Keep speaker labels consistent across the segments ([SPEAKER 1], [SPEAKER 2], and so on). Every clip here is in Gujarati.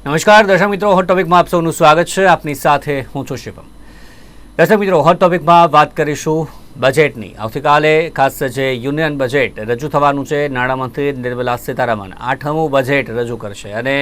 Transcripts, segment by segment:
[SPEAKER 1] નમસ્કાર દર્શક મિત્રો, હોટ ટોપિકમાં આપ સૌનું સ્વાગત છે. આપની સાથે હું છું શિવમ. દર્શક મિત્રો, હોટ ટોપિકમાં વાત કરીશું બજેટની. આવતીકાલે ખાસ જે યુનિયન બજેટ રજૂ થવાનું છે. નાણામંત્રી નિર્મલા સીતારામન 8મું બજેટ રજૂ કરશે અને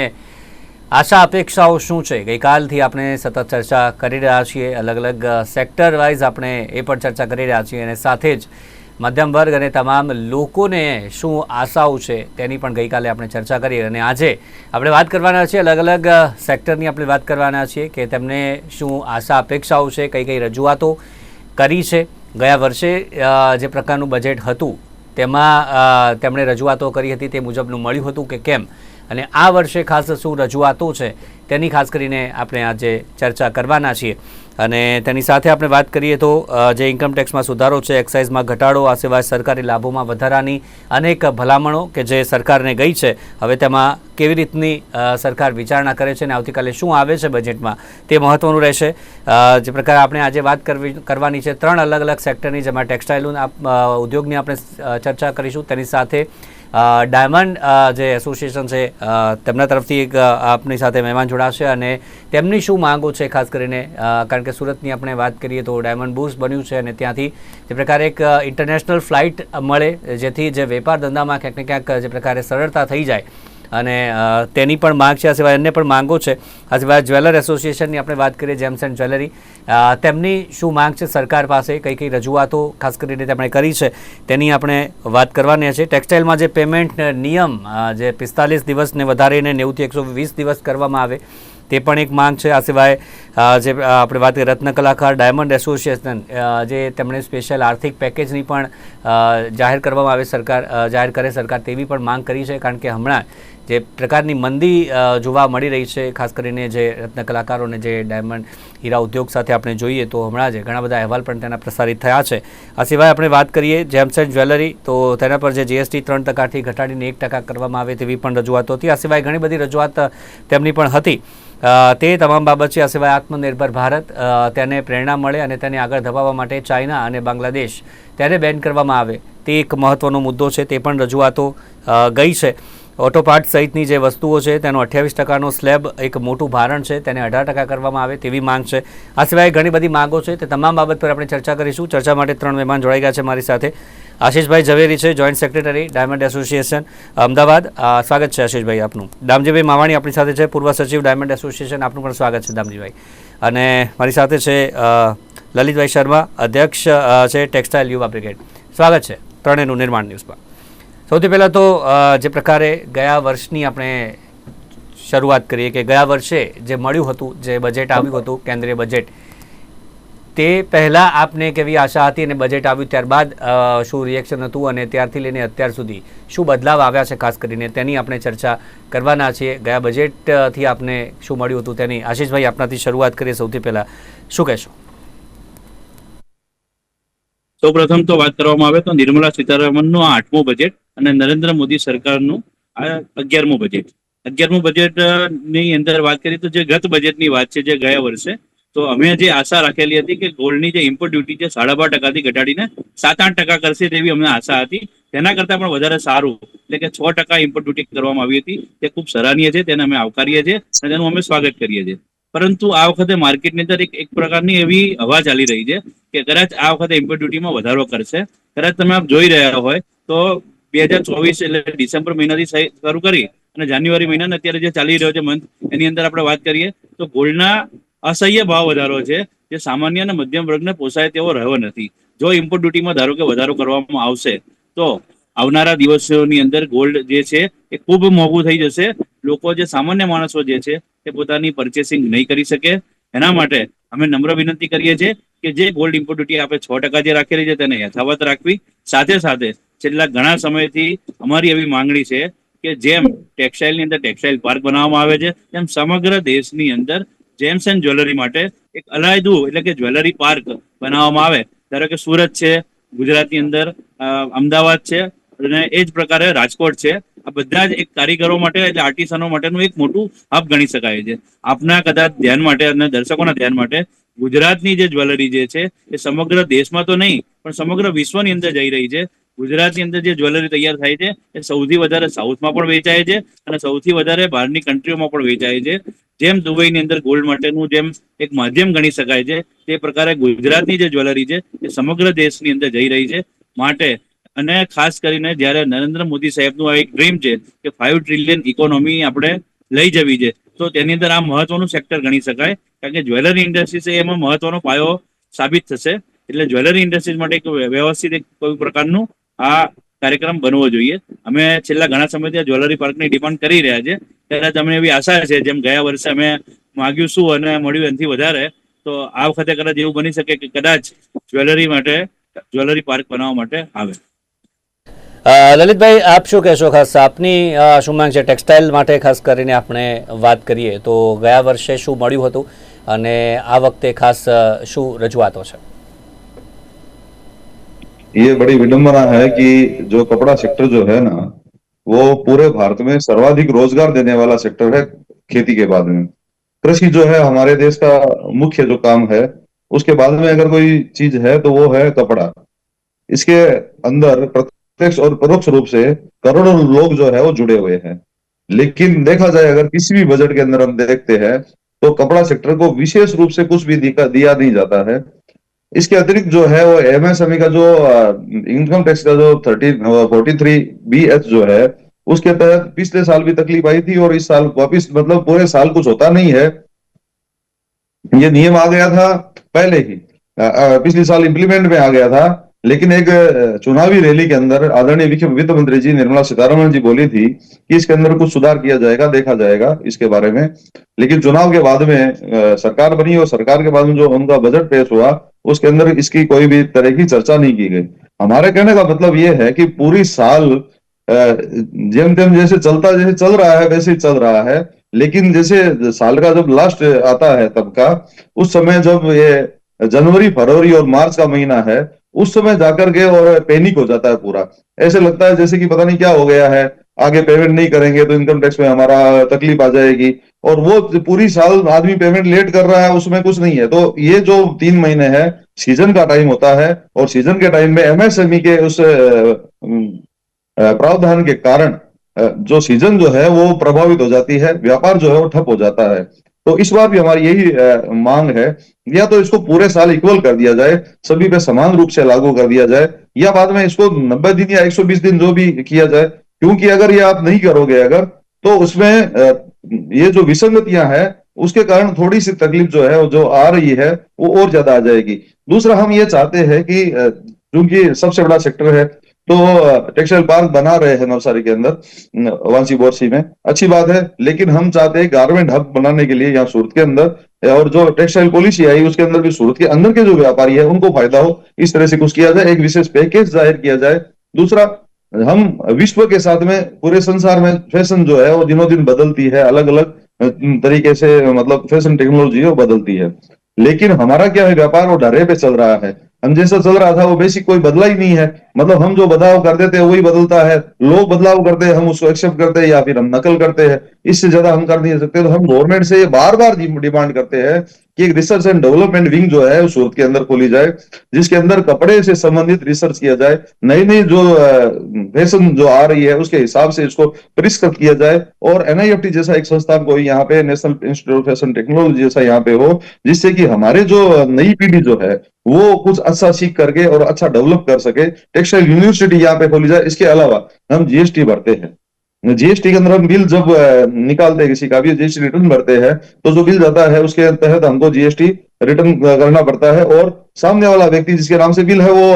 [SPEAKER 1] આશા અપેક્ષાઓ શું છે ગઈકાલથી આપણે સતત ચર્ચા કરી રહ્યા છીએ. અલગ અલગ સેક્ટર વાઇઝ આપણે એ પણ ચર્ચા કરી રહ્યા છીએ અને સાથે જ મધ્યમ વર્ગ અને તમામ લોકોને શું આશાઓ છે તેની પણ ગઈકાલે આપણે ચર્ચા કરી અને આજે આપણે વાત કરવાના છીએ અલગ અલગ સેક્ટરની આપણે વાત કરવાના છીએ કે તેમને શું આશા અપેક્ષાઓ છે, કઈ કઈ રજૂઆતો કરી છે. ગયા વર્ષે જે પ્રકારનું બજેટ હતું તેમાં તેમણે રજૂઆતો કરી હતી તે મુજબનું મળ્યું હતું કે કેમ, અને આ વર્ષે ખાસ શું રજૂઆતો છે તેની ખાસ કરીને આપણે આજે ચર્ચા કરવાના છીએ. અને તેની સાથે આપણે વાત કરીએ તો જે ઇન્કમટેક્સમાં સુધારો છે, એક્સાઇઝમાં ઘટાડો, આ સિવાય સરકારી લાભોમાં વધારાની અનેક ભલામણો કે જે સરકારને ગઈ છે, હવે તેમાં કેવી રીતની સરકાર વિચારણા કરે છે અને આવતીકાલે શું આવે છે બજેટમાં તે મહત્ત્વનું રહેશે. જે પ્રકારે આપણે આજે વાત કરવાની છે 3 અલગ અલગ સેક્ટરની, જેમાં ટેક્સટાઇલ ઉદ્યોગની આપણે ચર્ચા કરીશું. તેની સાથે ડાયમંડ જે એસોસિએશન છે તેમના તરફથી એક આપની સાથે મહેમાન જોડાશે અને તેમની શું માંગો છે ખાસ કરીને, કારણ કે સુરતની આપણે વાત કરીએ તો ડાયમંડ બુર્સ બન્યું છે અને ત્યાંથી જે પ્રકારે એક ઇન્ટરનેશનલ ફ્લાઇટ મળે જેથી જે વેપાર ધંધામાં ક્યાંક ને ક્યાંક જે પ્રકારે સરળતા થઈ જાય અને તેની પણ માંગ છે. આ સિવાય અન્ય પણ માંગો છે. આ સિવાય જ્વેલર એસોસિએશનની આપણે વાત કરીએ, જેમ્સ એન્ડ જ્વેલરી, તેમની શું માંગ છે સરકાર પાસે, કઈ કઈ રજૂઆતો ખાસ કરીને તેમણે કરી છે તેની આપણે વાત કરવાની છે. ટેક્સટાઇલમાં જે પેમેન્ટ નિયમ જે 45 દિવસને વધારીને 90થી 120 દિવસ કરવામાં આવે તે પણ એક માંગ છે. આ સિવાય જે આપણે વાત કરીએ રત્ન કલાકાર ડાયમંડ એસોસિએશન, જે તેમણે સ્પેશિયલ આર્થિક પેકેજની પણ જાહેર કરવામાં આવે, જાહેર કરે સરકાર, તેવી પણ માંગ કરી છે. કારણ કે હમણાં જે પ્રકારની મંદી જોવા મળી રહી છે, ખાસ કરીને જે રત્ન કલાકારોને જે ડાયમંડ હીરા ઉદ્યોગ સાથે આપણે જોઈએ તો હમણાં જ ઘણા બધા અહેવાલ પણ તેના પ્રસારિત થયા છે. આ સિવાય આપણે વાત કરીએ જેમ્સ એન્ડ જ્વેલરી, તો તેના પર જે જીએસટી 3%થી ઘટાડીને 1% કરવામાં આવે તેવી પણ રજૂઆતો હતી. આ સિવાય ઘણી બધી રજૂઆત તેમની પણ હતી. તે તમામ બાબત છે. આ સિવાય આત્મનિર્ભર ભારત, તેને પ્રેરણા મળે અને તેને આગળ ધપાવવા માટે ચાઇના અને બાંગ્લાદેશ તેને બેન કરવામાં આવે તે એક મહત્ત્વનો મુદ્દો છે. તે પણ રજૂઆતો ગઈ છે. ઓટો પાર્ટ સહિતની જે વસ્તુઓ છે તેનો 28%નો સ્લેબ એક મોટું ભારણ છે, તેને 18% કરવામાં આવે તેવી માંગ છે. આ સિવાય ઘણી બધી માંગો છે. તે તમામ બાબત પર આપણે ચર્ચા કરીશું. ચર્ચા માટે 3 મહેમાન જોડાઈ ગયા છે મારી સાથે. આશીષભાઈ ઝવેરી છે, joint secretary diamond association Ahmedabad. સ્વાગત છે આશીષભાઈ આપનું. દામજીભાઈ માવાણી આપણી સાથે છે, પૂર્વ સચિવ ડાયમંડ એસોસિએશન, આપનું પણ સ્વાગત છે દામજીભાઈ. અને મારી સાથે છે લલિતભાઈ શર્મા, અધ્યક્ષ છે ટેક્સટાઇલ યુવા બ્રિગેડ. સ્વાગત છે ત્રણેયનું નિર્માણ ન્યૂઝમાં. સૌથી પહેલાં તો જે પ્રકારે ગયા વર્ષની આપણે શરૂઆત કરીએ કે ગયા વર્ષે જે મળ્યું હતું, જે બજેટ આવ્યું હતું કેન્દ્રીય બજેટ, તે પહેલાં આપને કેવી આશા હતી અને બજેટ આવ્યું ત્યારબાદ શું રિએક્શન હતું અને ત્યારથી લઈને અત્યાર સુધી શું બદલાવ આવ્યા છે ખાસ કરીને તેની આપણે ચર્ચા કરવાના છીએ. ગયા બજેટથી આપને શું મળ્યું હતું તેની. આશીષભાઈ આપનાથી શરૂઆત કરીએ. સૌથી પહેલાં શું કહેશો?
[SPEAKER 2] સૌપ્રથમ તો વાત કરવામાં આવે તો નિર્મલા સીતારામનનું આ 8મું બજેટ અને નરેન્દ્ર મોદી સરકારનું આ 11મું બજેટ. 11મું બજેટ ની અંદર વાત કરીએ તો જે ગત બજેટની વાત છે, જે ગયા વર્ષે, તો અમે જે આશા રાખેલી હતી કે ગોલ્ડની જે ઇમ્પોર્ટ ડ્યુટી છે 12.5%થી ઘટાડીને 7-8% કરશે તેવી અમને આશા હતી. તેના કરતાં પણ વધારે સારું એટલે કે 6% ઇમ્પોર્ટ ડ્યુટી કરવામાં આવી હતી. તે ખૂબ સરાહનીય છે, તેને અમે આવકારીએ છીએ અને તેનું અમે સ્વાગત કરીએ છીએ. પરંતુ આ વખતે માર્કેટની અંદર એક પ્રકારની એવી હવા ચાલી રહી છે કે કદાચ આ વખતે ઇમ્પોર્ટ ડ્યુટીમાં વધારો કરશે. કદાચ તમે આપ જોઈ રહ્યા હોય તો 2024 એટલે ડિસેમ્બર મહિનાથી શરૂ કરી અને જાન્યુઆરી મહિનાને અત્યારે જે ચાલી રહ્યો છે મંથ, એની અંદર આપણે વાત કરીએ તો ગોલ્ડના અસહ્ય ભાવ વધારો છે, જે સામાન્ય અને મધ્યમ વર્ગને પોસાય તેવો રહ્યો નથી. જો ઇમ્પોર્ટ ડ્યુટીમાં ધારો કે વધારો કરવામાં આવશે તો આવનારા દિવસોની અંદર ગોલ્ડ જે છે એ ખૂબ મોંઘું થઈ જશે. લોકો જે સામાન્ય માણસો જે છે એ પોતાની પરચેસિંગ નહીં કરી શકે. એના માટે અમે નમ્ર વિનંતી કરીએ છીએ કે જે ગોલ્ડ ઇમ્પોર્ટ ડ્યુટી આપણે 6% જે રાખેલી છે તેને યથાવત રાખવી. સાથે સાથે છેલ્લા ઘણા સમયથી અમારી એવી માંગણી છે કે જેમ ટેક્સટાઇલની અંદર ટેક્સટાઇલ પાર્ક બનાવવામાં આવે છે, તેમ સમગ્ર દેશની અંદર જેમ્સ એન્ડ જ્વેલરી માટે એક અલાયદું એટલે કે જ્વેલરી પાર્ક બનાવવામાં આવે. ધારો કે સુરત છે, ગુજરાતની અંદર અમદાવાદ છે અને એ જ પ્રકારે રાજકોટ છે. આ બધા જ એક કારીગરો માટે એટલે આર્ટિસનો માટેનું એક મોટું હબ ગણી શકાય છે. આપના કદાચ ધ્યાન માટે અને દર્શકોના ધ્યાન માટે ગુજરાતની જે જ્વેલરી જે છે એ સમગ્ર દેશમાં તો નહીં પણ સમગ્ર વિશ્વની અંદર જઈ રહી છે. ગુજરાતની અંદર જે જ્વેલરી તૈયાર થાય છે એ સૌથી વધારે સાઉથમાં પણ વેચાય છે અને સૌથી વધારે બહારની કન્ટ્રીઓમાં પણ વેચાય છે. જેમ દુબઈની અંદર ગોલ્ડ માટેનું જેમ એક માધ્યમ ગણી શકાય છે, તે પ્રકારે ગુજરાતની જે જ્વેલરી છે એ સમગ્ર દેશની અંદર જઈ રહી છે. માટે અને ખાસ કરીને જ્યારે નરેન્દ્ર મોદી સાહેબનું આ એક ડ્રીમ છે કે 5 ટ્રિલિયન ઇકોનોમી આપણે લઈ જવી છે, તો તેની અંદર આ મહત્વનું સેક્ટર ગણી શકાય, કારણ કે જ્વેલરી ઇન્ડસ્ટ્રી છે એમાં મહત્વનો પાયો સાબિત થશે. એટલે જ્વેલરી ઇન્ડસ્ટ્રીઝ માટે એક વ્યવસ્થિત એક કોઈ પ્રકારનું આ કાર્યક્રમ બનવો જોઈએ. અમે છેલ્લા ઘણા સમયથી આ જ્વેલરી પાર્કની ડિમાન્ડ કરી રહ્યા છે. ત્યારે અમને એવી આશા છે, જેમ ગયા વર્ષે અમે માગ્યું શું અને મળ્યું એનાથી વધારે, તો આ વખતે કદાચ એવું બની શકે કે કદાચ જ્વેલરી પાર્ક બનાવવા માટે આવે.
[SPEAKER 1] લલિતભાઈ, આપ શું કહેશો? ખાસ આપની શું માંગ છે ટેક્સટાઇલ માટે? ખાસ કરીને આપણે વાત કરીએ તો ગયા વર્ષે શું મળ્યું હતું અને આ વખતે ખાસ શું રજૂઆતો છે?
[SPEAKER 3] ये बड़ी विडंबना है कि जो कपड़ा सेक्टर जो है ना, वो पूरे भारत में सर्वाधिक रोजगार देने वाला सेक्टर है खेती के बाद में. कृषि जो है हमारे देश का मुख्य जो काम है, उसके बाद में अगर कोई चीज है तो वो है कपड़ा. इसके अंदर प्रत्यक्ष और परोक्ष रूप से करोड़ों लोग जो है वो जुड़े हुए हैं. लेकिन देखा जाए अगर किसी भी बजट के अंदर हम देखते हैं तो कपड़ा सेक्टर को विशेष रूप से कुछ भी दिया नहीं जाता है. इसके अतिरिक्त जो है वो एमएसएमई का जो इनकम टैक्स का जो 43BH जो है, उसके तहत पिछले साल भी तकलीफ आई थी और इस साल वापिस मतलब पूरे साल कुछ होता नहीं है. ये नियम आ गया था पहले ही, पिछले साल इंप्लीमेंट में आ गया था. लेकिन एक चुनावी रैली के अंदर आदरणीय वित्त मंत्री जी निर्मला सीतारमण जी बोली थी कि इसके अंदर कुछ सुधार किया जाएगा, देखा जाएगा इसके बारे में. लेकिन चुनाव के बाद में सरकार बनी और सरकार के बाद में जो उनका बजट पेश हुआ, उसके अंदर इसकी कोई भी तरह की चर्चा नहीं की गई. हमारे कहने का मतलब ये है कि पूरी साल जेम तेम जैसे चल रहा है वैसे ही चल रहा है. लेकिन जैसे साल का जब लास्ट आता है तब का, उस समय जब ये जनवरी फरवरी और मार्च का महीना है, उस समय जाकर के और पैनिक हो जाता है पूरा. ऐसे लगता है जैसे कि पता नहीं क्या हो गया है, आगे पेमेंट नहीं करेंगे तो इनकम टैक्स में हमारा तकलीफ आ जाएगी. और वो पूरी साल आदमी पेमेंट लेट कर रहा है, उसमें कुछ नहीं है. तो ये जो 3 महीने है सीजन का टाइम होता है, और सीजन के टाइम में एमएसएमई के उस प्रावधान के कारण जो सीजन जो है वो प्रभावित हो जाती है, व्यापार जो है वो ठप हो जाता है. तो इस बार भी हमारी यही मांग है, या तो इसको पूरे साल इक्वल कर दिया जाए, सभी पे समान रूप से लागू कर दिया जाए, या बाद में इसको 90 दिन या 120 दिन जो भी किया जाए. क्योंकि अगर ये आप नहीं करोगे अगर, तो उसमें ये जो विसंगतियां हैं उसके कारण थोड़ी सी तकलीफ जो है जो आ रही है वो और ज्यादा आ जाएगी. दूसरा, हम ये चाहते हैं कि क्योंकि सबसे बड़ा सेक्टर है, तो टेक्सटाइल पार्क बना रहे हैं नवसारी के अंदर वांसी बोरसी में, अच्छी बात है. लेकिन हम चाहते हैं गारमेंट हब बनाने के लिए यहाँ सूरत के अंदर, और जो टेक्सटाइल पॉलिसी आई उसके अंदर भी सूरत के अंदर के जो व्यापारी है उनको फायदा हो, इस तरह से कुछ किया जाए, एक विशेष पैकेज जाहिर किया जाए. दूसरा, हम विश्व के साथ में पूरे संसार में फैशन जो है वो दिनों दिन बदलती है, अलग अलग तरीके से मतलब फैशन टेक्नोलॉजी वो बदलती है. लेकिन हमारा क्या है, व्यापार वो ढर्रे पे चल रहा है. हम जैसा चल रहा था वो बेसिक कोई बदला ही नहीं है. मतलब हम जो बदलाव कर देते हैं वही बदलता है, लोग बदलाव करते हैं, हम उसको एक्सेप्ट करते हैं या फिर हम नकल करते हैं. इससे ज्यादा हम कर नहीं सकते. तो हम गवर्नमेंट से बार बार डिमांड करते हैं कि एक रिसर्च एंड डेवलपमेंट विंग जो है सूरत के अंदर खोली जाए, जिसके अंदर कपड़े से संबंधित रिसर्च किया जाए, नई नई जो फैशन जो आ रही है उसके हिसाब से इसको परिष्कृत किया जाए, और एनआईएफटी जैसा एक संस्थान को यहाँ पे, national institute of fashion technology जैसा यहाँ पे हो, जिससे कि हमारे जो नई पीढ़ी जो है वो कुछ अच्छा सीख करके और अच्छा डेवलप कर सके. टेक्सटाइल यूनिवर्सिटी यहाँ पे खोली जाए. इसके अलावा हम जीएसटी भरते हैं, जीएसटी के अंदर हम बिल जब निकालते हैं, किसी का भी जीएसटी रिटर्न भरते हैं, तो जो बिल जाता है उसके तहत हमको जीएसटी रिटर्न करना पड़ता है, और सामने वाला व्यक्ति जिसके नाम से बिल है वो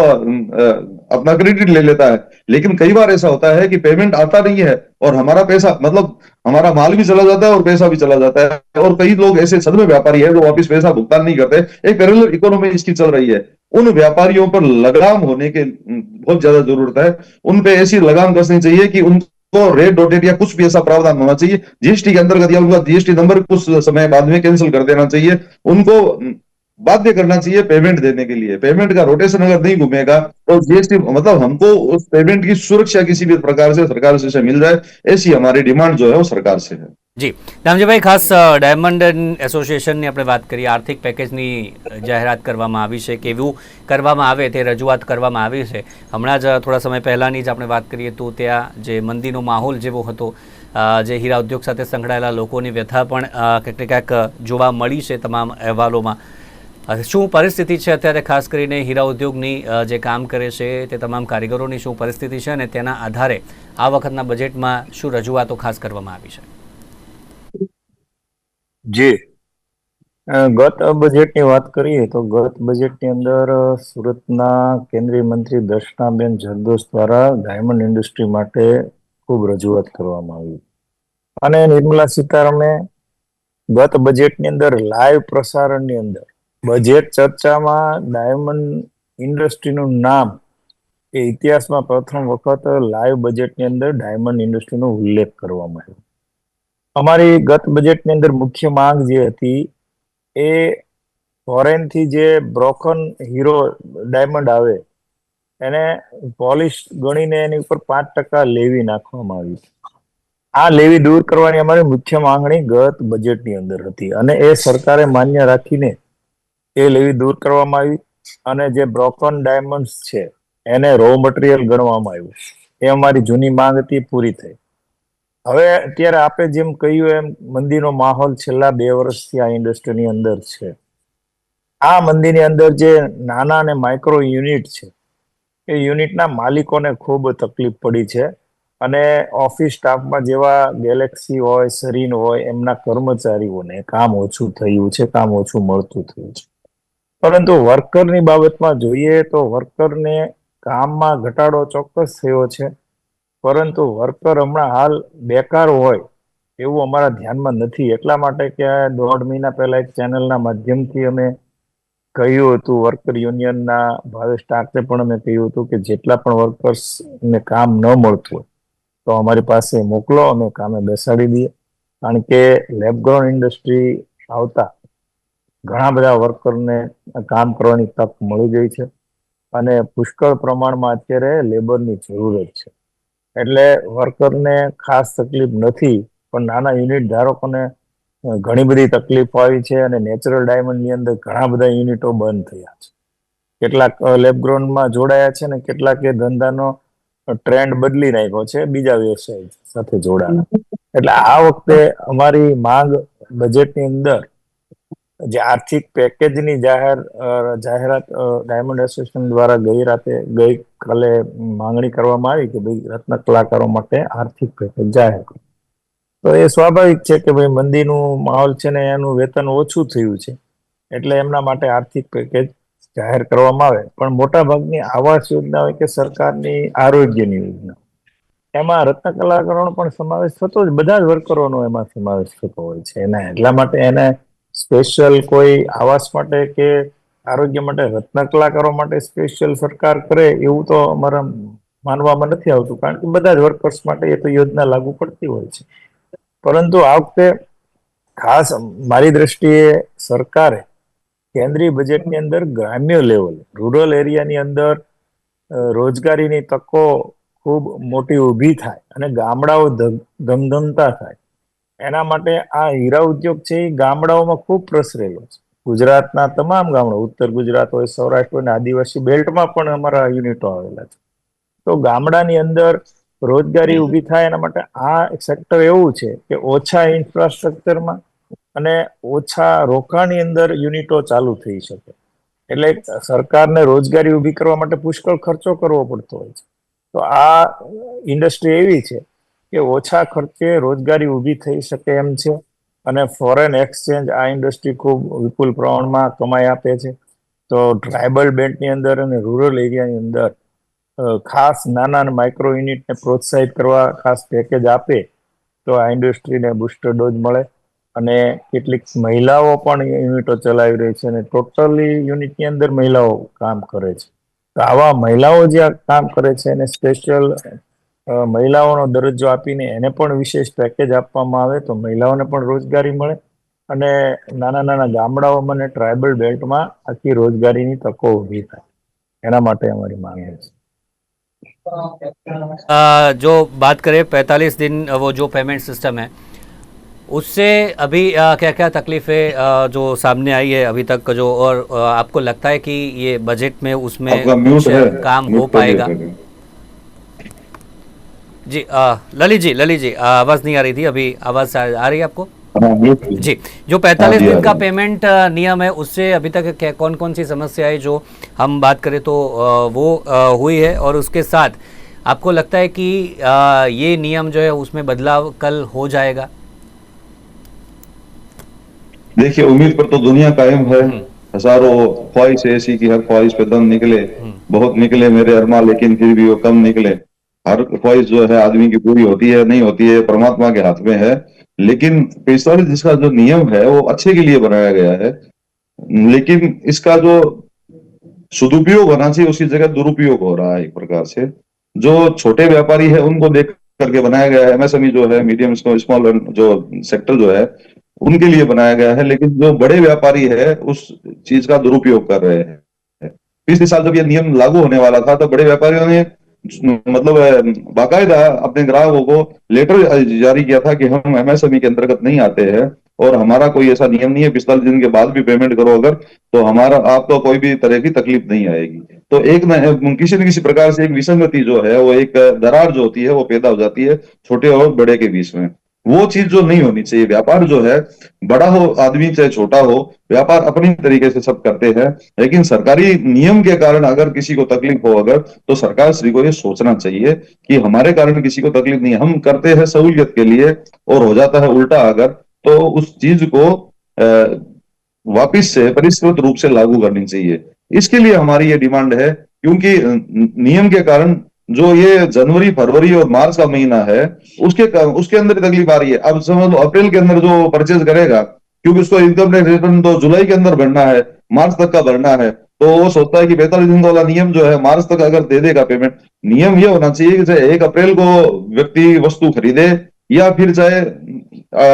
[SPEAKER 3] अपना क्रेडिट ले लेता है. लेकिन कई बार ऐसा होता है कि पेमेंट आता नहीं है और हमारा पैसा, मतलब हमारा माल भी चला जाता है और पैसा भी चला जाता है. और कई लोग ऐसे सदमे व्यापारी है जो वापिस पैसा भुगतान नहीं करते. एक पैरेलल इकोनॉमी इसकी चल रही है. उन व्यापारियों पर लगाम होने के बहुत ज्यादा जरूरत है. उन पे ऐसी लगाम कसनी चाहिए कि उनको रेट डोटेट या कुछ भी ऐसा प्रावधान होना चाहिए जीएसटी के अंतर्गत, या उनका जीएसटी नंबर कुछ समय बाद में कैंसिल कर देना चाहिए. उनको बाध्य करना चाहिए पेमेंट देने के लिए. पेमेंट का रोटेशन अगर नहीं घूमेगा तो जीएसटी, मतलब हमको उस पेमेंट की सुरक्षा किसी भी प्रकार से सरकार से मिल जाए, ऐसी हमारी डिमांड जो है वो सरकार से है.
[SPEAKER 1] જી રામજીભાઈ, ખાસ ડાયમંડ એસોસિએશનની આપણે વાત કરીએ. આર્થિક પેકેજની જાહેરાત કરવામાં આવી છે, કેવું કરવામાં આવે તે રજૂઆત કરવામાં આવી છે. હમણાં જ થોડા સમય પહેલાંની જ આપણે વાત કરીએ તો ત્યાં જે મંદીનો માહોલ જેવો હતો, જે હીરા ઉદ્યોગ સાથે સંકળાયેલા લોકોની વ્યથા પણ ક્યાંક ને ક્યાંક જોવા મળી છે તમામ અહેવાલોમાં. શું પરિસ્થિતિ છે અત્યારે, ખાસ કરીને હીરા ઉદ્યોગની જે કામ કરે છે તે તમામ કારીગરોની શું પરિસ્થિતિ છે અને તેના આધારે આ વખતના બજેટમાં શું રજૂઆતો ખાસ કરવામાં આવી છે?
[SPEAKER 4] જી, ગત બજેટની વાત કરીએ તો ગત બજેટની અંદર સુરતના કેન્દ્રીય મંત્રી દર્શનાબેન જરદોશ દ્વારા ડાયમંડ ઇન્ડસ્ટ્રી માટે ખૂબ રજૂઆત કરવામાં આવી અને નિર્મલા સીતારામને ગત બજેટની અંદર લાઈવ પ્રસારણની અંદર બજેટ ચર્ચામાં ડાયમંડ ઇન્ડસ્ટ્રીનું નામ એ ઇતિહાસમાં પ્રથમ વખત લાઈવ બજેટની અંદર ડાયમંડ ઇન્ડસ્ટ્રીનો ઉલ્લેખ કરવામાં આવ્યો. અમારી ગત બજેટની અંદર મુખ્ય માંગ જે હતી એ ફોરેનથી જે બ્રોકન હીરો ડાયમંડ આવે એને પોલિશ ગણીને એની ઉપર 5% લેવી નાખવામાં આવી. આ લેવી દૂર કરવાની અમારી મુખ્ય માંગણી ગત બજેટની અંદર હતી અને એ સરકારે માન્ય રાખીને એ લેવી દૂર કરવામાં આવી અને જે બ્રોકન ડાયમંડ્સ છે એને રો મટીરિયલ ગણવામાં આવ્યું. એ અમારી જૂની માંગ હતી, પૂરી થઈ. હવે અત્યારે આપણે જેમ કહ્યું એમ મંદીનો માહોલ છેલ્લા 2 વર્ષથી આ ઇન્ડસ્ટ્રીની અંદર છે. આ મંદીની અંદર જે નાના અને માઇક્રો યુનિટ છે એ યુનિટના માલિકોને ખૂબ તકલીફ પડી છે અને ઓફિસ સ્ટાફમાં જેવા ગેલેક્સી હોય, સરીન હોય, એમના કર્મચારીઓને કામ ઓછું થયું છે, કામ ઓછું મળતું થયું છે. પરંતુ વર્કરની બાબતમાં જોઈએ તો વર્કરને કામમાં ઘટાડો ચોક્કસ થયો છે, પરંતુ વર્કર હમણાં હાલ બેકાર હોય એવું અમારા ધ્યાનમાં નથી. એટલા માટે કે 1.5 મહિના પહેલા એક ચેનલના માધ્યમથી અમે કહ્યું હતું, વર્કર યુનિયનના ભાવેશ ટાકરે પણ અમે કહ્યું હતું કે જેટલા પણ વર્કર્સને કામ ન મળતું હોય તો અમારી પાસે મોકલો, અમે કામે બેસાડી દઈએ. કારણ કે લેબગ્રોન ઇન્ડસ્ટ્રી આવતા ઘણા બધા વર્કરને કામ કરવાની તક મળી ગઈ છે અને પુષ્કળ પ્રમાણમાં અત્યારે લેબરની જરૂરત છે. એટલે વર્કરને ખાસ તકલીફ નથી, પણ નાના યુનિટ ધારકોને ઘણી બધી તકલીફ આવી છે અને નેચરલ ડાયમંડની અંદર ઘણા બધા યુનિટો બંધ થયા છે. કેટલાક લેબગ્રોનમાં જોડાયા છે ને કેટલાકે ધંધાનો ટ્રેન્ડ બદલી નાખ્યો છે, બીજા વ્યવસાય સાથે જોડાયા. એટલે આ વખતે અમારી માંગ બજેટની અંદર જે આર્થિક પેકેજની જાહેરાત ડાયમંડ એસોસિએશન દ્વારા ગઈકાલે માંગણી કરવામાં આવી કે ભાઈ રત્ન કલાકારો માટે આર્થિક પેકેજ જાહેર કરો. તો એ સ્વાભાવિક છે કે ભાઈ મંદીનું માહોલ છે ને એનું વેતન ઓછું થયું છે એટલે એમના માટે આર્થિક પેકેજ જાહેર કરવામાં આવે. પણ મોટા ભાગની આવાસ યોજના હોય કે સરકારની આરોગ્યની યોજના, એમાં રત્ન કલાકારોનો પણ સમાવેશ થતો જ, બધા જ વર્કરોનો એમાં સમાવેશ થતો હોય છે. એટલા માટે એને સ્પેશિયલ કોઈ આવાસ માટે કે આરોગ્ય માટે રત્ન કલાકારો માટે સ્પેશિયલ સરકાર કરે એવું તો અમારા માનવામાં નથી આવતું, કારણ કે બધા જ વર્કર્સ માટે એ તો યોજના લાગુ પડતી હોય છે. પરંતુ આ વખતે ખાસ મારી દ્રષ્ટિએ સરકારે કેન્દ્રીય બજેટની અંદર ગ્રામ્ય લેવલ, રૂરલ એરિયાની અંદર રોજગારીની તકો ખૂબ મોટી ઊભી થાય અને ગામડાઓ ધમધમતા થાય એના માટે આ હીરા ઉદ્યોગ છે એ ગામડાઓમાં ખૂબ પ્રસરેલો છે. ગુજરાતના તમામ ગામડા, ઉત્તર ગુજરાત હોય, સૌરાષ્ટ્ર હોય, આદિવાસી બેલ્ટમાં પણ અમારા યુનિટો આવેલા છે. તો ગામડાની અંદર રોજગારી ઊભી થાય એના માટે આ એક સેક્ટર એવું છે કે ઓછા ઇન્ફ્રાસ્ટ્રક્ચરમાં અને ઓછા રોકાણની અંદર યુનિટો ચાલુ થઈ શકે. એટલે સરકારને રોજગારી ઊભી કરવા માટે પુષ્કળ ખર્ચો કરવો પડતો હોય છે. તો આ ઇન્ડસ્ટ્રી એવી છે કે ઓછા ખર્ચે રોજગારી ઊભી થઈ શકે એમ છે અને ફોરેન એક્સચેન્જ આ ઇન્ડસ્ટ્રી ખૂબ વિપુલ પ્રમાણમાં કમાઈ આપે છે. તો ટ્રાઇબલ બેલ્ટની અંદર અને રૂરલ એરિયાની અંદર ખાસ નાના અને માઇક્રો યુનિટને પ્રોત્સાહિત કરવા ખાસ પેકેજ આપે તો આ ઇન્ડસ્ટ્રીને બુસ્ટર ડોઝ મળે. અને કેટલીક મહિલાઓ પણ યુનિટો ચલાવી રહી છે અને ટોટલી યુનિટની અંદર મહિલાઓ કામ કરે છે. તો આવા મહિલાઓ જે કામ કરે છે એને સ્પેશિયલ મહિલાઓનો દરજ્જો આપીને એને પણ વિશેષ પેકેજ આપવામાં આવે તો મહિલાઓને પણ રોજગારી મળે અને નાના નાના ગામડાઓમાં અને ટ્રાઇબલ બેલ્ટમાં આખી રોજગારીની તકો ઊભી થાય. એના માટે અમારી માંગ છે.
[SPEAKER 1] जो बात करें 45 दिन वो जो पेमेंट सिस्टम है उससे अभी क्या क्या तकलीफें जो सामने आई है अभी तक जो, और आपको लगता है कि ये बजट में उसमें
[SPEAKER 3] आपका
[SPEAKER 1] कुछ
[SPEAKER 3] म्यूट है,
[SPEAKER 1] काम हो
[SPEAKER 3] म्यूट कर दिया
[SPEAKER 1] पाएगा?
[SPEAKER 3] पहले।
[SPEAKER 1] जी ललित जी आवाज़ नहीं आ रही थी, अभी आवाज़ आ रही है आपको?
[SPEAKER 3] हाँ म्यूट की।
[SPEAKER 1] जी, जो
[SPEAKER 3] हाँ
[SPEAKER 1] 45
[SPEAKER 3] जी, आ
[SPEAKER 1] दिन का
[SPEAKER 3] रही है।
[SPEAKER 1] पेमेंट नियम है उससे अभी तक क्या कौन कौन सी समस्याएं जो हम बात करें तो वो हुई है, और उसके साथ आपको लगता है कि ये नियम जो है उसमें बदलाव कल हो जाएगा?
[SPEAKER 3] देखिए, उम्मीद पर तो दुनिया कायम है।
[SPEAKER 1] हम्म।
[SPEAKER 3] हजारों ख्वाहिश ऐसी कि हर ख्वाहिश पे दम निकले।
[SPEAKER 1] हम्म।
[SPEAKER 3] बहुत निकले मेरे अरमा, लेकिन फिर भी वो कम निकले। हर ख्वाहिश जो है आदमी की पूरी होती है नहीं होती है परमात्मा के हाथ में है। लेकिन 45 जिसका जो नियम है वो अच्छे के लिए बनाया गया है। लेकिन इसका जो सदुपयोग होना चाहिए उसकी जगह दुरुपयोग हो रहा है एक प्रकार से। जो छोटे व्यापारी है उनको देख करके बनाया गया है। एमएसएमई जो है, मीडियम स्मॉल जो सेक्टर जो है, उनके लिए बनाया गया है। लेकिन जो बड़े व्यापारी है उस चीज का दुरुपयोग कर रहे हैं। पिछले साल जब ये नियम लागू होने वाला था तो बड़े व्यापारियों ने मतलब बाकायदा अपने ग्राहकों को लेटर जारी किया था कि हम एमएसएमई के अंतर्गत नहीं आते हैं और हमारा कोई ऐसा नियम नहीं है, 45 दिन के बाद भी पेमेंट करो अगर तो हमारा आपको कोई भी तरह की तकलीफ नहीं आएगी। तो एक किसी न किसी प्रकार से एक विसंगति जो है, वो एक दरार जो होती है वो पैदा हो जाती है छोटे और बड़े के बीच में। वो चीज जो नहीं होनी चाहिए। व्यापार जो है, बड़ा हो आदमी चाहे छोटा हो, व्यापार अपनी तरीके से सब करते हैं। लेकिन सरकारी नियम के कारण अगर किसी को तकलीफ हो अगर, तो सरकार श्री को ये सोचना चाहिए कि हमारे कारण किसी को तकलीफ नहीं, हम करते हैं सहूलियत के लिए और हो जाता है उल्टा अगर, तो उस चीज को वापिस से परिष्कृत रूप से लागू करनी चाहिए। इसके लिए हमारी ये डिमांड है, क्योंकि नियम के कारण जो ये जनवरी फरवरी और मार्च का महीना है उसके अंदर तकलीफ आ रही है। अब समझ लो अप्रैल के अंदर जो परचेज करेगा, क्योंकि उसको इनकम टैक्स रिटर्न तो जुलाई के अंदर भरना है, मार्च तक का भरना है, तो वो सोचता है कि 45 दिन वाला नियम जो है मार्च तक अगर दे देगा पेमेंट। नियम ये होना चाहिए कि चाहे 1 अप्रैल को व्यक्ति वस्तु खरीदे या फिर चाहे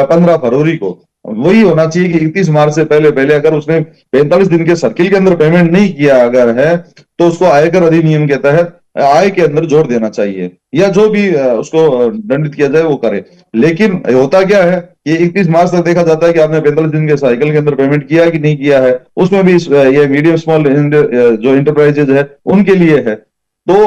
[SPEAKER 3] 15 फरवरी को, वही होना चाहिए कि 31 मार्च से पहले पहले अगर उसने 45 दिन के सर्किल के अंदर पेमेंट नहीं किया अगर है, तो उसको आयकर अधिनियम के तहत आय के अंदर जोड़ देना चाहिए, या जो भी उसको दंडित किया जाए वो करे। लेकिन होता क्या है कि 31 मार्च तक देखा जाता है कि आपने 45 दिन के साइकिल के अंदर पेमेंट किया कि नहीं किया है। उसमें भी ये मीडियम स्मॉल जो इंटरप्राइजेज है उनके लिए है। तो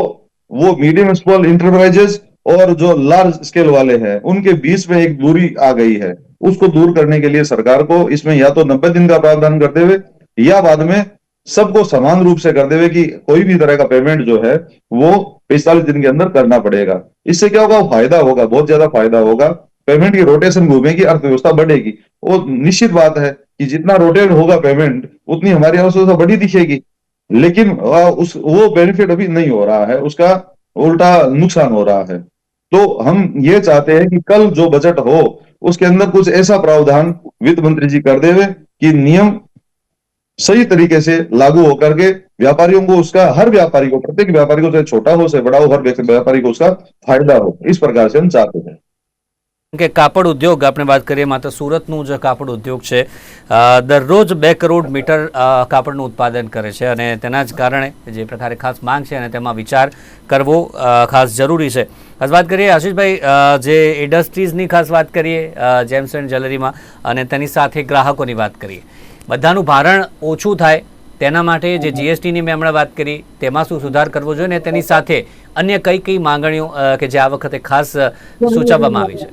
[SPEAKER 3] वो मीडियम स्मॉल इंटरप्राइजेस और जो लार्ज स्केल वाले हैं उनके बीच में एक दूरी आ गई है। उसको दूर करने के लिए सरकार को इसमें या तो 90 दिन का प्रावधान करते हुए या बाद में सबको समान रूप से कर देवे कि कोई भी तरह का पेमेंट जो है वो 45 दिन के अंदर करना पड़ेगा। इससे क्या होगा, फायदा होगा, बहुत ज्यादा फायदा होगा। पेमेंट की रोटेशन घूमेगी, अर्थव्यवस्था बढ़ेगी। वो निश्चित बात है कि जितना रोटेट होगा पेमेंट उतनी हमारी अर्थव्यवस्था बड़ी दिखेगी। लेकिन वो बेनिफिट अभी नहीं हो रहा है, उसका उल्टा नुकसान हो रहा है। तो हम ये चाहते हैं कि कल जो बजट हो उसके अंदर कुछ ऐसा प्रावधान वित्त मंत्री जी कर देवे कि नियम सही तरीके से लागू होकर के व्यापारियों को उसका, हर व्यापारी को, प्रत्येक व्यापारी को, चाहे छोटा हो चाहे बड़ा हो, हर व्यापारी को उसका फायदा हो। इस प्रकार से हम चाहते हैं
[SPEAKER 1] કે કાપડ ઉદ્યોગ આપણે વાત કરીએ, માત્ર સુરતનું જે કાપડ ઉદ્યોગ છે દરરોજ 2 કરોડ મીટર કાપડનું ઉત્પાદન કરે છે, અને તેના જ કારણે જે પ્રકારે ખાસ માંગ છે અને તેમાં વિચાર કરવો ખાસ જરૂરી છે. ખાસ વાત કરીએ આશીષભાઈ, જે ઇન્ડસ્ટ્રીઝની ખાસ વાત કરીએ જેમ્સ એન્ડ જ્વેલરીમાં, અને તેની સાથે ગ્રાહકોની વાત કરીએ, બધાનું ભારણ ઓછું થાય તેના માટે જે જીએસટીની મેં હમણાં વાત કરી તેમાં શું સુધાર કરવો જોઈએ, ને તેની સાથે અન્ય કઈ કઈ માંગણીઓ કે જે આ વખતે ખાસ સૂચવવામાં આવી છે?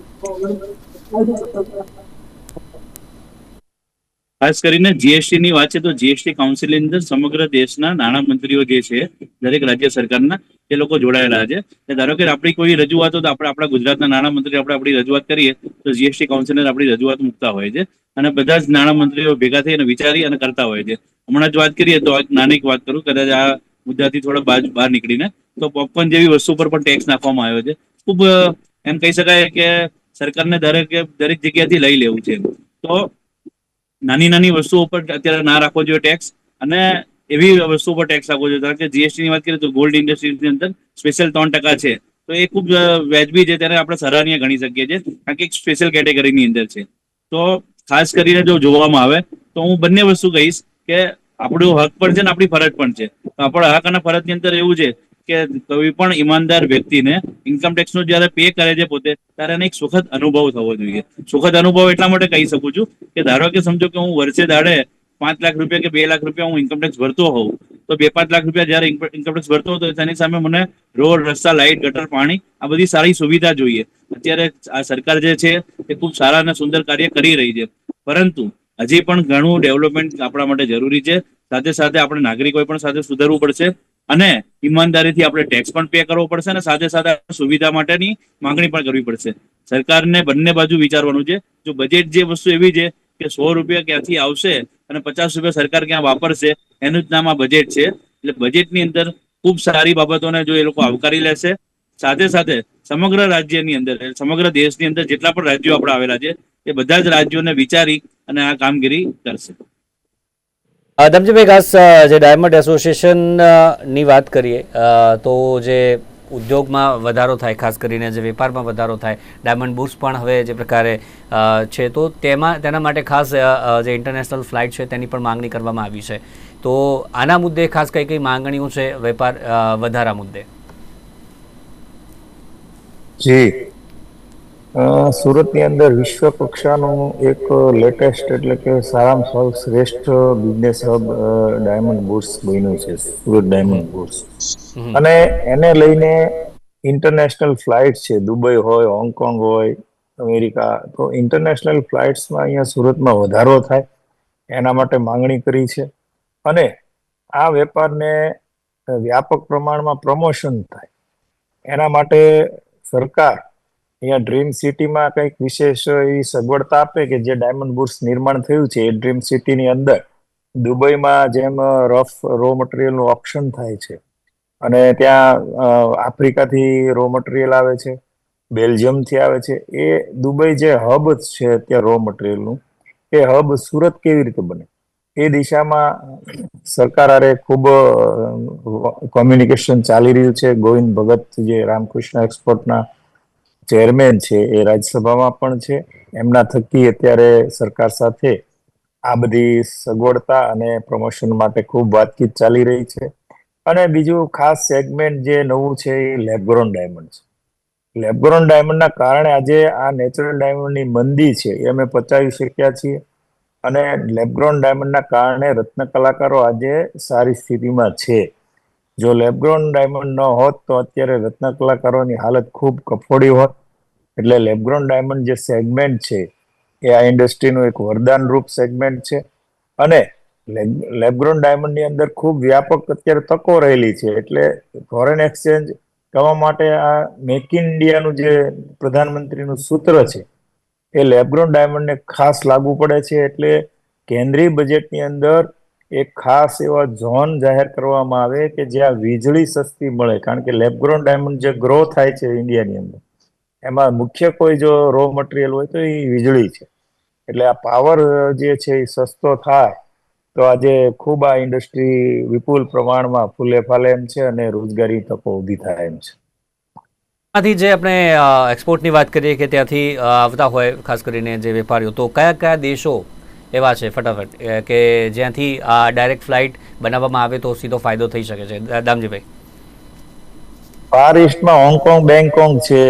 [SPEAKER 2] ખાસ કરીને જીએસટી ની વાત છે તો જીએસટી કાઉન્સિલની અંદર સમગ્ર દેશના નાણામંત્રીઓ જે છે દરેક રાજ્ય સરકારના એ લોકો જોડાયેલા છે. ધારો કે આપણી કોઈ રજૂઆત હોય તો આપણે આપણા ગુજરાતના નાણામંત્રી આપણે આપણી રજૂઆત કરીએ તો જીએસટી કાઉન્સિલર આપણી રજૂઆત મૂકતા હોય છે, અને બધા જ નાણામંત્રીઓ ભેગા થઈ અને વિચારી અને કરતા હોય છે. હમણાં જ વાત કરીએ તો એક નાની વાત કરું, કદાચ આ મુદ્દાથી થોડા બહાર નીકળીને, તો પોપકોર્ન જેવી વસ્તુ પર પણ ટેક્સ નાખવામાં આવ્યો છે. ખૂબ એમ કહી શકાય કે સરકારને દરેક જગ્યાથી લઈ લેવું છે. તો નાની નાની વસ્તુઓ પર અત્યારે ના રાખવો જોઈએ ટેક્સ, અને એવી વસ્તુઓ પર ટેક્સ રાખવો જોઈએ. કારણ કે જીએસટી ની વાત કરીએ તો ગોલ્ડ ઇન્ડસ્ટ્રીની અંદર સ્પેશિયલ 3% છે, તો એ ખૂબ વ્યાજબી છે, ત્યારે આપણે સરાહનીય ગણી શકીએ છીએ, કારણ કે એક સ્પેશિયલ કેટેગરીની અંદર છે. તો ખાસ કરીને જો જોવામાં આવે તો હું બંને વસ્તુ કહીશ કે આપણો હક પણ છે ને આપણી ફરજ પણ છે. આપણો હક અને ફરજની અંદર એવું છે કે કોઈ પણ ઈમાનદાર વ્યક્તિને ઇન્કમટેક્સનો જ્યારે પે કરે છે પોતે, ત્યારે એને એક સુખદ અનુભવ થવો જોઈએ. સુખદ અનુભવ એટલા માટે કહી શકું છું કે ધારો કે સમજો કે હું વર્ષે દાડે 5 લાખ રૂપિયા કે 2 લાખ રૂપિયા હું ઇન્કમટેક્સ ભરતો હોઉં, તો 2-5 લાખ રૂપિયા જયારે ઇન્કમટેક્સ ભરતો હતો તેની સામે મને રોડ, રસ્તા, લાઇટ, ગટર, પાણી આ બધી સારી સુવિધા જોઈએ. અત્યારે આ સરકાર જે છે એ ખૂબ સારા અને સુંદર કાર્ય કરી રહી છે, પરંતુ હજી પણ ઘણું ડેવલપમેન્ટ આપણા માટે જરૂરી છે. સાથે સાથે આપણે નાગરિકોએ પણ સાથે સુધરવું પડશે અને ઈમાનદારીથી આપણે ટેક્સ પણ પે કરવો પડશે અને સાથે સાથે સુવિધા માટેની માંગણી પણ કરવી પડશે. સરકારને બંને બાજુ વિચારવાનું છે. જો બજેટ જે વસ્તુ એવી છે કે 100 રૂપિયા ક્યાંથી આવશે અને 50 રૂપિયા સરકાર ક્યાં વાપરશે, એનું જ નામ આ બજેટ છે. એટલે બજેટની અંદર ખૂબ સારી બાબતોને જો એ લોકો આવકારી લેશે, સાથે સાથે સમગ્ર રાજ્યની અંદર, સમગ્ર દેશની અંદર જેટલા પણ રાજ્યો આપણે આવેલા છે એ બધા જ રાજ્યોને વિચારી અને આ કામગીરી કરશે.
[SPEAKER 1] દમજીભાઈ, ખાસ જે ડાયમંડ એસોસિએશન ની વાત કરીએ તો જે ઉદ્યોગમાં વધારો થાય, ખાસ કરીને જે વેપારમાં વધારો થાય, ડાયમંડ બુર્સ પણ હવે જે પ્રકારે છે, તો તેના માટે ખાસ જે ઇન્ટરનેશનલ ફ્લાઇટ છે તેની પણ માંગણી કરવામાં આવી છે. તો આના મુદ્દે ખાસ કઈ કઈ માંગણીઓ છે વેપાર વધારા મુદ્દે?
[SPEAKER 4] જી, સુરતની અંદર વિશ્વ કક્ષાનું એક લેટેસ્ટ એટલે કે સારામાં શ્રેષ્ઠ બિઝનેસ હબ ડાયમંડ બુર્સ બન્યું છે, સુરત ડાયમંડ બુર્સ. અને એને લઈને ઇન્ટરનેશનલ ફ્લાઇટ છે, દુબઈ હોય, હોંગકોંગ હોય, અમેરિકા, તો ઇન્ટરનેશનલ ફ્લાઇટ્સમાં અહીંયા સુરતમાં વધારો થાય એના માટે માંગણી કરી છે. અને આ વેપારને વ્યાપક પ્રમાણમાં પ્રમોશન થાય એના માટે સરકાર અહીંયા ડ્રીમ સિટીમાં કંઈક વિશેષ એવી સગવડતા આપે કે જે ડાયમંડ બુર્સ નિર્માણ થયું છે એ ડ્રીમ સિટીની અંદર દુબઈમાં જેમ રફ રો મટીરિયલનું ઓપ્શન થાય છે અને ત્યાં આફ્રિકાથી રો મટીરિયલ આવે છે, બેલ્જિયમથી આવે છે, એ દુબઈ જે હબ છે ત્યાં રો મટીરિયલનું, એ હબ સુરત કેવી રીતે બને એ દિશામાં સરકાર હારે ખૂબ કોમ્યુનિકેશન ચાલી રહ્યું છે. ગોવિંદ ભગત જે રામકૃષ્ણ એક્સપોર્ટના ચેરમેન છે એ રાજ્યસભામાં પણ છે. એમના થકી અત્યારે સરકાર સાથે આ બધી સગવડતા અને પ્રમોશન માટે ખૂબ વાતચીત ચાલી રહી છે. અને બીજું ખાસ સેગમેન્ટ જે નવું છે એ લેબગ્રોન ડાયમંડ છે. લેબગ્રોન ડાયમંડના કારણે આજે આ નેચરલ ડાયમંડની મંદી છે એ અમે પચાવી શક્યા છીએ. અને લેબગ્રોન ડાયમંડના કારણે રત્ન કલાકારો આજે સારી સ્થિતિમાં છે. જો લેબગ્રોન ડાયમંડ ન હોત તો અત્યારે રત્ન કલાકારોની હાલત ખૂબ કફોડી હોત. એટલે લેબગ્રોન ડાયમંડ જે સેગમેન્ટ છે એ આ ઇન્ડસ્ટ્રીનું એક વરદાન રૂપ સેગમેન્ટ છે. અને લેબગ્રોન ડાયમંડની અંદર ખૂબ વ્યાપક અત્યારે તકો રહેલી છે. એટલે ફોરેન એક્સચેન્જ કરવા માટે આ મેક ઇન ઇન્ડિયાનું જે પ્રધાનમંત્રીનું સૂત્ર છે એ લેબગ્રોન ડાયમંડને ખાસ લાગુ પડે છે. એટલે કેન્દ્રીય બજેટની અંદર એક ખાસ એવા ઝોન જાહેર કરવામાં આવે કે જ્યાં વીજળી સસ્તી મળે. કારણ કે લેબગ્રોન ડાયમંડ જે ગ્રો થાય છે ઇન્ડિયાની અંદર એમાં મુખ્ય કોઈ જો રો મટીરિયલ હોય તો એ વીજળી છે. એટલે આ પાવર જે છે એ સસ્તો થાય તો આજે ખૂબ આ ઇન્ડસ્ટ્રી વિપુલ પ્રમાણમાં ફૂલે ફાલે એમ છે અને રોજગારી તકો ઊભી થાય એમ છે.
[SPEAKER 1] ત્યાંથી જે આપણે એક્સપોર્ટની વાત કરીએ કે ત્યાંથી આવતા હોય ખાસ કરીને જે વેપારીઓ, તો કયા કયા દેશો એવા છે ફટાફટ કે જ્યાંથી ડાયરેક્ટ ફ્લાઇટ બનાવવામાં આવે તો સીધો ફાયદો થઈ શકે છે? દામજીભાઈ,
[SPEAKER 4] ફાર ઇસ્ટમાં હોંગકોંગ, બેંગકોંગ છે,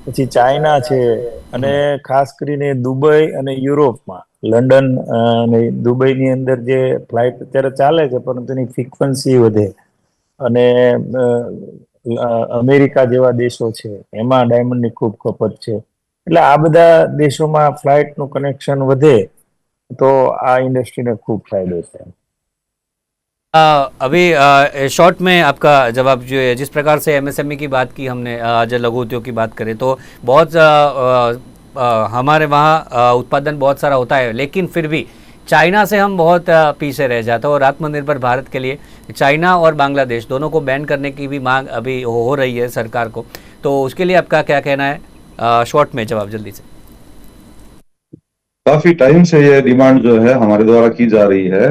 [SPEAKER 4] પછી ચાઇના છે, અને ખાસ કરીને દુબઈ અને યુરોપમાં લંડન અને દુબઈની અંદર જે ફ્લાઇટ અત્યારે ચાલે છે પરંતુ એની ફ્રીક્વન્સી વધે, અને અમેરિકા જેવા દેશો છે એમાં ડાયમંડની ખૂબ ખપત છે. એટલે આ બધા દેશોમાં ફ્લાઇટનું કનેક્શન વધે તો આ इंडस्ट्री खूब फायदे है।
[SPEAKER 1] अभी शॉर्ट में आपका जवाब जो है, जिस प्रकार से एमएसएमई की बात की हमने, जो लघु उद्योग की बात करें तो बहुत हमारे वहाँ उत्पादन बहुत सारा होता है, लेकिन फिर भी चाइना से हम बहुत पीछे रह जाते हैं और आत्मनिर्भर भारत के लिए चाइना और बांग्लादेश दोनों को बैन करने की भी मांग अभी हो रही है सरकार को, तो उसके लिए आपका क्या कहना है? शॉर्ट में जवाब जल्दी से।
[SPEAKER 3] काफी टाइम से ये डिमांड जो है हमारे द्वारा की जा रही है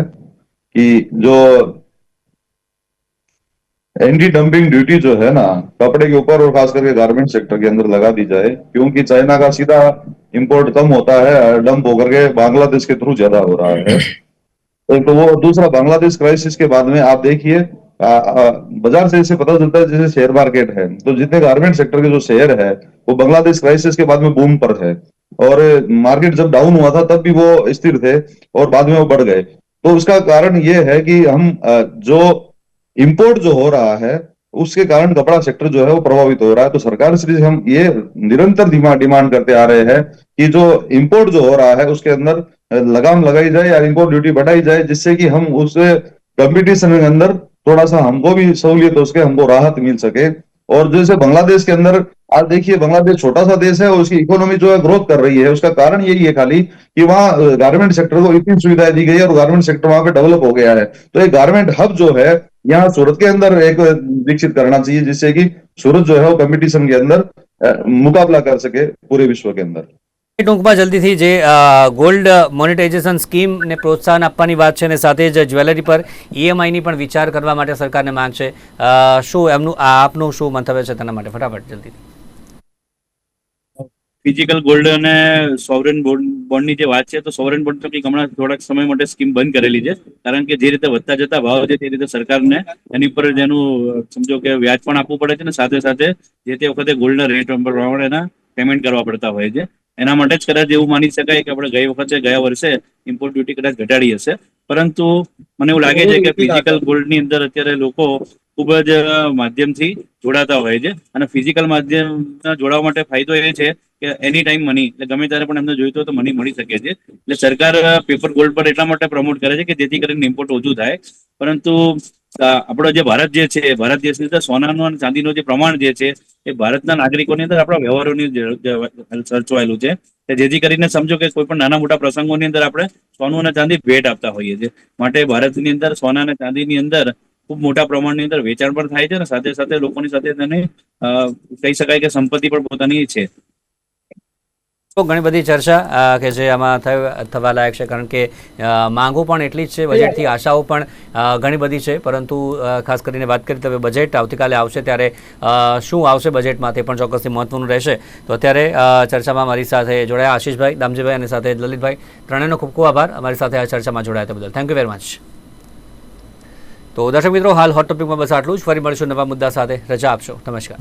[SPEAKER 3] कि जो एंटी डंपिंग ड्यूटी जो है ना कपड़े के ऊपर और खास करके गारमेंट सेक्टर के अंदर लगा दी जाए, क्योंकि चाइना का सीधा इंपोर्ट कम होता है, डंप होकर के बांग्लादेश के थ्रू ज्यादा हो रहा है। तो वो दूसरा, बांग्लादेश क्राइसिस के बाद में आप देखिए बाजार से इसे पता चलता है जैसे शेयर मार्केट है, तो जितने गारमेंट सेक्टर के जो शेयर है वो बांग्लादेश क्राइसिस के बाद में बूम पर है, और मार्केट जब डाउन हुआ था तब भी वो स्थिर थे और बाद में वो बढ़ गए। तो उसका कारण ये है कि हम जो इंपोर्ट जो हो रहा है उसके कारण कपड़ा सेक्टर जो है वो प्रभावित हो रहा है। तो सरकार से हम ये निरंतर डिमांड करते आ रहे हैं कि जो इंपोर्ट जो हो रहा है उसके अंदर लगाम लगाई जाए या इंपोर्ट ड्यूटी बढ़ाई जाए, जिससे कि हम उस कंपटीशन के अंदर थोड़ा सा हमको भी सहूलियत हो सके, हमको राहत मिल सके। और जैसे बांग्लादेश के अंदर आज देखिए, बांग्लादेश छोटा सा देश है और उसकी इकोनॉमी जो है ग्रोथ कर रही है, उसका कारण यही है खाली कि वहाँ गारमेंट सेक्टर को इतनी सुविधाएं दी गई है और गारमेंट सेक्टर वहां पे डेवलप हो गया है। तो एक गारमेंट हब जो है यहाँ सूरत के अंदर एक विकसित करना चाहिए, जिससे कि सूरत जो है वो कंपटीशन के अंदर मुकाबला कर सके पूरे विश्व के अंदर।
[SPEAKER 1] ટૂંકમાં જલ્દીથી જે ગોલ્ડ મોનેટાઇઝેશન સ્કીમને પ્રોત્સાહન આપવાની વાત છે અને સાથે જ જ્વેલરી પર ઈએમઆઈની પણ વિચાર કરવા માટે સરકારને માંગ છે, શું એમનું આપનું શું મંતવ્ય છે તેના માટે ફટાફટ જલ્દીથી?
[SPEAKER 2] ફિઝિકલ ગોલ્ડ અને સોવરેન બોન્ડની જે વાત છે, તો સોવરેન બોન્ડ તો કંઈક હમણાં થોડાક સમય માટે સ્કીમ બંધ કરેલી છે, કારણ કે જે રીતે વધતા જતા ભાવ છે તે રીતે સરકારને એની પર જેનું સમજો કે વ્યાજ પણ આપવું પડે છે ને સાથે સાથે જે તે વખતે ગોલ્ડના રેટ પ્રમાણે એના પેમેન્ટ કરવા પડતા હોય છે. એના માટે જ કદાચ એવું માની શકાય કે આપણે ગયા વર્ષે ઇમ્પોર્ટ ડ્યુટી કદાચ ઘટાડી હશે, પરંતુ મને એવું લાગે છે કે ફિઝિકલ ગોલ્ડની અંદર અત્યારે લોકો ખૂબ જ માધ્યમથી જોડાતા હોય છે, અને ફિઝિકલ માધ્યમના જોડાવા માટે ફાયદો એ છે કે એની ટાઈમ મની, એટલે ગમે ત્યારે પણ એમને જોઈતો તો મની મળી શકે છે. એટલે સરકાર પેપર ગોલ્ડ પર એટલા માટે પ્રમોટ કરે છે કે જેથી કરીને ઇમ્પોર્ટ ઓછું થાય. પરંતુ આપણો જે ભારત જે છે, ભારત દેશની અંદર સોનાનું અને ચાંદીનું જે પ્રમાણ જે છે એ ભારતના નાગરિકોની અંદર આપણા વ્યવહારોની સચવાયેલું છે, જેથી કરીને સમજો કે કોઈ પણ નાના મોટા પ્રસંગોની અંદર આપણે સોનું અને ચાંદી ભેટ આપતા હોઈએ છીએ. માટે ભારતની અંદર સોના અને ચાંદીની અંદર ખૂબ મોટા પ્રમાણની અંદર વેચાણ પણ થાય છે, અને સાથે સાથે લોકોની સાથે તેની કહી શકાય કે સંપત્તિ પણ પોતાની છે.
[SPEAKER 1] તો ઘણી બધી ચર્ચા કે જે આમાં થવા લાયક છે, કારણ કે માંગો પણ એટલી જ છે, બજેટથી આશાઓ પણ ઘણી બધી છે, પરંતુ ખાસ કરીને વાત કરીએ તો બજેટ આવતીકાલે આવશે ત્યારે શું આવશે બજેટમાં તે પણ ચોક્કસથી મહત્વનું રહેશે. તો અત્યારે ચર્ચામાં મારી સાથે જોડાયા આશીષભાઈ, દામજીભાઈ અને સાથે લલિતભાઈ, ત્રણેયનો ખૂબ ખૂબ આભાર અમારી સાથે આ ચર્ચામાં જોડાયા તે બદલ. Thank you very much. તો દર્શક મિત્રો, હાલ હોટ ટોપિકમાં બસ આટલું જ. ફરી મળીશું નવા મુદ્દા સાથે. રજા આપશો. નમસ્કાર.